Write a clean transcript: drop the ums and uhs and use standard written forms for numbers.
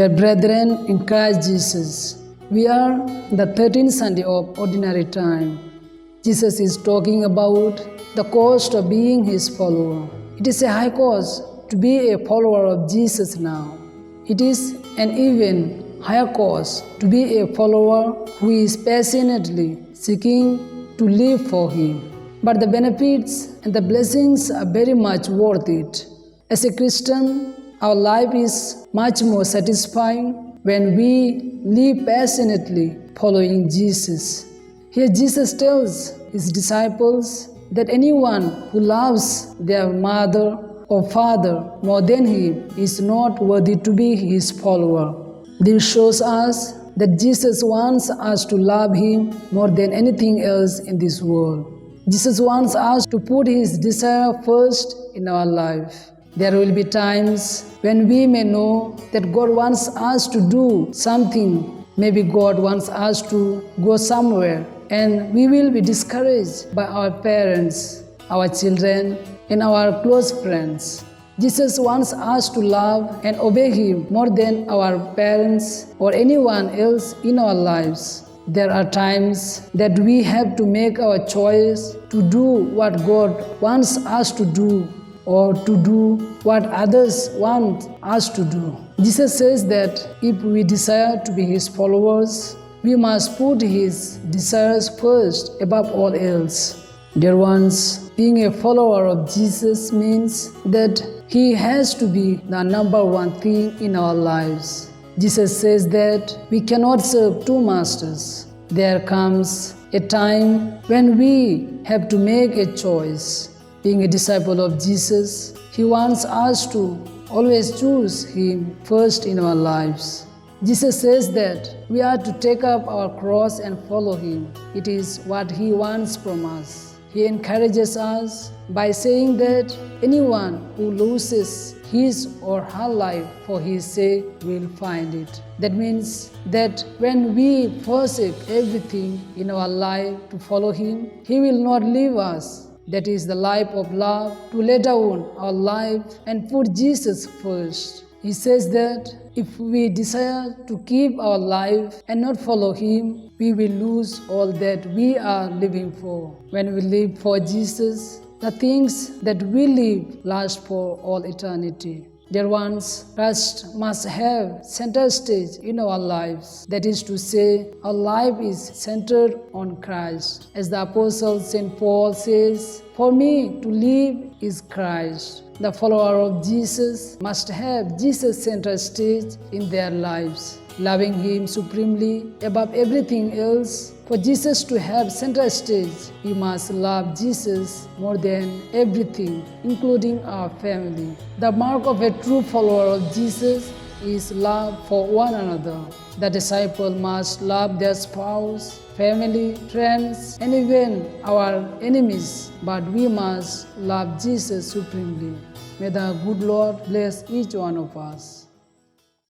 Dear brethren in Christ Jesus, we are the 13th Sunday of Ordinary Time. Jesus is talking about the cost of being His follower. It is a high cost to be a follower of Jesus now. It is an even higher cost to be a follower who is passionately seeking to live for Him. But the benefits and the blessings are very much worth it. As a Christian, our life is much more satisfying when we live passionately following Jesus. Here Jesus tells His disciples that anyone who loves their mother or father more than Him is not worthy to be His follower. This shows us that Jesus wants us to love Him more than anything else in this world. Jesus wants us to put His desire first in our life. There will be times when we may know that God wants us to do something. Maybe God wants us to go somewhere, and we will be discouraged by our parents, our children, and our close friends. Jesus wants us to love and obey Him more than our parents or anyone else in our lives. There are times that we have to make our choice to do what God wants us to do, or to do what others want us to do. Jesus says that if we desire to be His followers, we must put His desires first above all else. Dear ones, being a follower of Jesus means that He has to be the number one thing in our lives. Jesus says that we cannot serve two masters. There comes a time when we have to make a choice. Being a disciple of Jesus, He wants us to always choose Him first in our lives. Jesus says that we are to take up our cross and follow Him. It is what He wants from us. He encourages us by saying that anyone who loses his or her life for His sake will find it. That means that when we forsake everything in our life to follow Him, He will not leave us. That is the life of love, to lay down our life and put Jesus first. He says that if we desire to keep our life and not follow Him, we will lose all that we are living for. When we live for Jesus, the things that we live last for all eternity. Dear ones, Christ must have center stage in our lives. That is to say, our life is centered on Christ. As the Apostle St. Paul says, "For me to live is Christ." The follower of Jesus must have Jesus center stage in their lives, loving Him supremely above everything else. For Jesus to have center stage, we must love Jesus more than everything, including our family. The mark of a true follower of Jesus is love for one another. The disciple must love their spouse, family, friends, and even our enemies. But we must love Jesus supremely. May the good Lord bless each one of us.